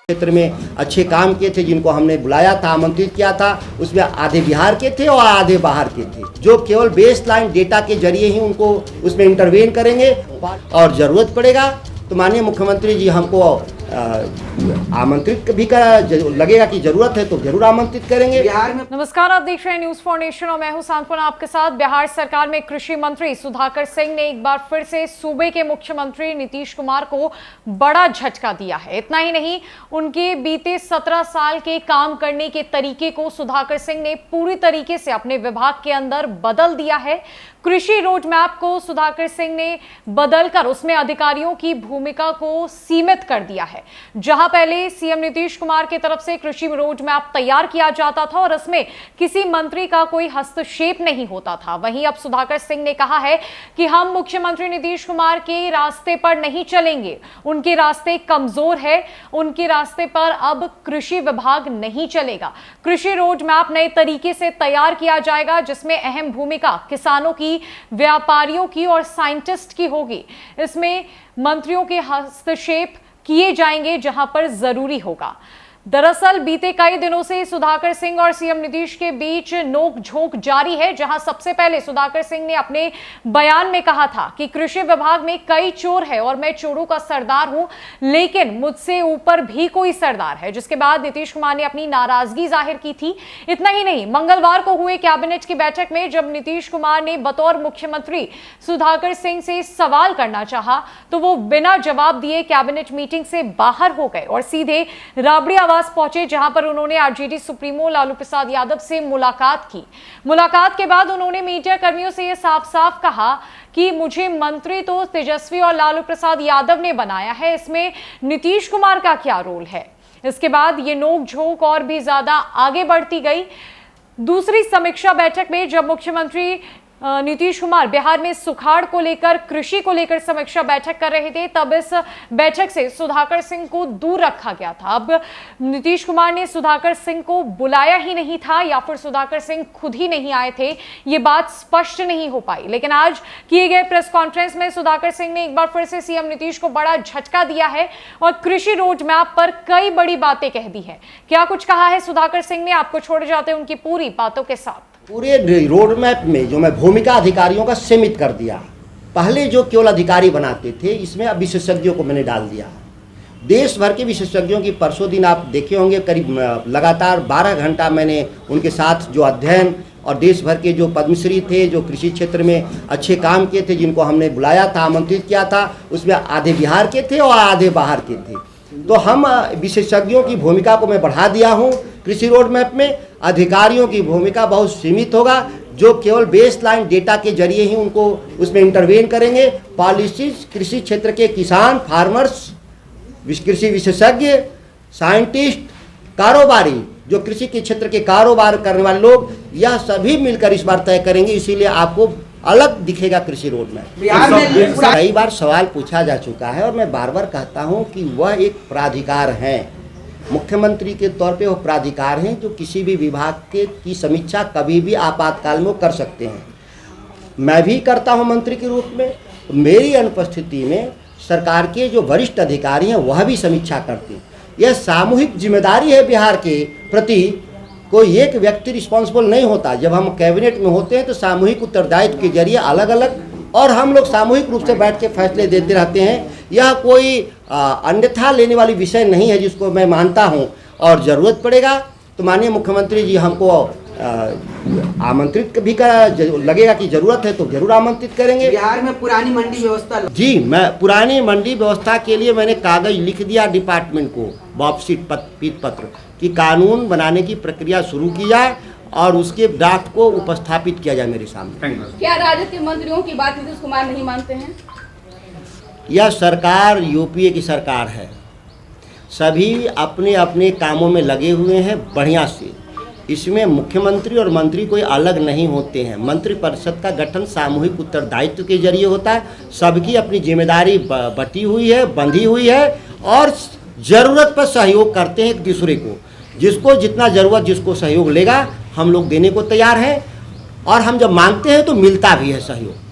क्षेत्र में अच्छे काम किए थे, जिनको हमने बुलाया था, आमंत्रित किया था, उसमें आधे बिहार के थे और आधे बाहर के थे, जो केवल बेस लाइन डेटा के जरिए ही उनको उसमें इंटरवेन करेंगे और ज़रूरत पड़ेगा तो माननीय मुख्यमंत्री जी हमको आमंत्रित भी लगेगा कि जरूरत है तो जरूर आमंत्रित करेंगे। बिहार में नमस्कार, आप देख रहे हैं न्यूज फॉर नेशन और मैं हूं सांत्वना आपके साथ। बिहार सरकार में कृषि मंत्री सुधाकर सिंह ने एक बार फिर से सूबे के मुख्यमंत्री नीतीश कुमार को बड़ा झटका दिया है। इतना ही नहीं, उनके बीते 17 साल के काम करने के तरीके को सुधाकर सिंह ने पूरी तरीके से अपने विभाग के अंदर बदल दिया है। कृषि रोड मैप को सुधाकर सिंह ने बदलकर उसमें अधिकारियों की भूमिका को सीमित कर दिया है। जहां पहले सीएम नीतीश कुमार की तरफ से कृषि रोड मैप तैयार किया जाता था और इसमें किसी मंत्री का कोई हस्तक्षेप नहीं होता था, वहीं अब सुधाकर सिंह ने कहा है कि हम मुख्यमंत्री नीतीश कुमार के रास्ते पर नहीं चलेंगे, उनके रास्ते कमजोर है, उनके रास्ते पर अब कृषि विभाग नहीं चलेगा। कृषि रोड मैप नए तरीके से तैयार किया जाएगा, जिसमें अहम भूमिका किसानों की, व्यापारियों की और साइंटिस्ट की होगी। इसमें मंत्रियों के हस्तक्षेप किए जाएंगे जहां पर जरूरी होगा। दरअसल बीते कई दिनों से सुधाकर सिंह और सीएम नीतीश के बीच नोक झोंक जारी है, जहां सबसे पहले सुधाकर सिंह ने अपने बयान में कहा था कि कृषि विभाग में कई चोर है और मैं चोरों का सरदार हूं, लेकिन मुझसे ऊपर भी कोई सरदार है, जिसके बाद नीतीश कुमार ने अपनी नाराजगी जाहिर की थी। इतना ही नहीं, मंगलवार को हुए कैबिनेट की बैठक में जब नीतीश कुमार ने बतौर मुख्यमंत्री सुधाकर सिंह से सवाल करना चाहा तो वो बिना जवाब दिए कैबिनेट मीटिंग से बाहर हो गए और सीधे राबड़ी पहुंचे, जहां पर उन्होंने आरजेडी सुप्रीमो लालू प्रसाद यादव से मुलाकात की। मुलाकात के बाद उन्होंने मीडिया कर्मियों से यह साफ साफ कहा कि मुझे मंत्री तो तेजस्वी और लालू प्रसाद यादव ने बनाया है, इसमें नीतीश कुमार का क्या रोल है। इसके बाद ये नोकझोंक और भी ज्यादा आगे बढ़ती गई। दूसरी समीक्षा बैठक में जब मुख्यमंत्री नीतीश कुमार बिहार में सुखाड़ को लेकर, कृषि को लेकर समीक्षा बैठक कर रहे थे, तब इस बैठक से सुधाकर सिंह को दूर रखा गया था। अब नीतीश कुमार ने सुधाकर सिंह को बुलाया ही नहीं था या फिर सुधाकर सिंह खुद ही नहीं आए थे, ये बात स्पष्ट नहीं हो पाई। लेकिन आज किए गए प्रेस कॉन्फ्रेंस में सुधाकर सिंह ने एक बार फिर से सीएम नीतीश को बड़ा झटका दिया है और कृषि रोड मैप पर कई बड़ी बातें कह दी है। क्या कुछ कहा है सुधाकर सिंह ने, आपको छोड़ जाते हैं उनकी पूरी बातों के साथ। पूरे रोड मैप में जो मैं भूमिका अधिकारियों का सीमित कर दिया, पहले जो केवल अधिकारी बनाते थे, इसमें अब विशेषज्ञों को मैंने डाल दिया। देश भर के विशेषज्ञों की परसों दिन आप देखे होंगे, करीब लगातार 12 घंटा मैंने उनके साथ जो अध्ययन और देश भर के जो पद्मश्री थे, जो कृषि क्षेत्र में अच्छे काम किए थे, जिनको हमने बुलाया था, आमंत्रित किया था, उसमें आधे बिहार के थे और आधे बाहर के थे। तो हम विशेषज्ञों की भूमिका को मैं बढ़ा दिया हूँ। कृषि रोड मैप में अधिकारियों की भूमिका बहुत सीमित होगा, जो केवल बेस लाइन डेटा के जरिए ही उनको उसमें इंटरवेन करेंगे। पॉलिसीज कृषि क्षेत्र के किसान, फार्मर्स, कृषि विशेषज्ञ, साइंटिस्ट, कारोबारी, जो कृषि के क्षेत्र के कारोबार करने वाले लोग, यह सभी मिलकर इस बार तय करेंगे। इसीलिए आपको अलग दिखेगा कृषि रोड मैप। कई बार सवाल पूछा जा चुका है और मैं बार बार कहता हूं कि वह एक प्राधिकार है, मुख्यमंत्री के तौर पे वो प्राधिकार हैं जो किसी भी विभाग की समीक्षा कभी भी आपातकाल में कर सकते हैं। मैं भी करता हूं मंत्री के रूप में, मेरी अनुपस्थिति में सरकार के जो वरिष्ठ अधिकारी हैं वह भी समीक्षा करते हैं। यह सामूहिक जिम्मेदारी है बिहार के प्रति, कोई एक व्यक्ति रिस्पॉन्सिबल नहीं होता। जब हम कैबिनेट में होते हैं तो सामूहिक उत्तरदायित्व के जरिए अलग अलग और हम लोग सामूहिक रूप से बैठ के फैसले देते रहते हैं। यह कोई अन्यथा लेने वाली विषय नहीं है, जिसको मैं मानता हूं। और ज़रूरत पड़ेगा तो माननीय मुख्यमंत्री जी हमको आमंत्रित भी लगेगा कि जरूरत है तो जरूर आमंत्रित करेंगे। बिहार में पुरानी मंडी व्यवस्था, जी, मैं पुरानी मंडी व्यवस्था के लिए मैंने कागज लिख दिया डिपार्टमेंट को, वापसी पत्र कि कानून बनाने की प्रक्रिया शुरू की जाए और उसके ड्राफ्ट को उपस्थापित किया जाए मेरे सामने। क्या राजद के मंत्रियों की बात नीतीश कुमार नहीं मानते हैं? यह सरकार यूपीए की सरकार है, सभी अपने अपने कामों में लगे हुए हैं बढ़िया से। इसमें मुख्यमंत्री और मंत्री कोई अलग नहीं होते हैं। मंत्रिपरिषद का गठन सामूहिक उत्तरदायित्व के जरिए होता है। सबकी अपनी जिम्मेदारी बटी हुई है, बंधी हुई है और ज़रूरत पर सहयोग करते हैं एक दूसरे को। जिसको जितना ज़रूरत, जिसको सहयोग लेगा, हम लोग देने को तैयार हैं और हम जब मांगते हैं तो मिलता भी है सहयोग।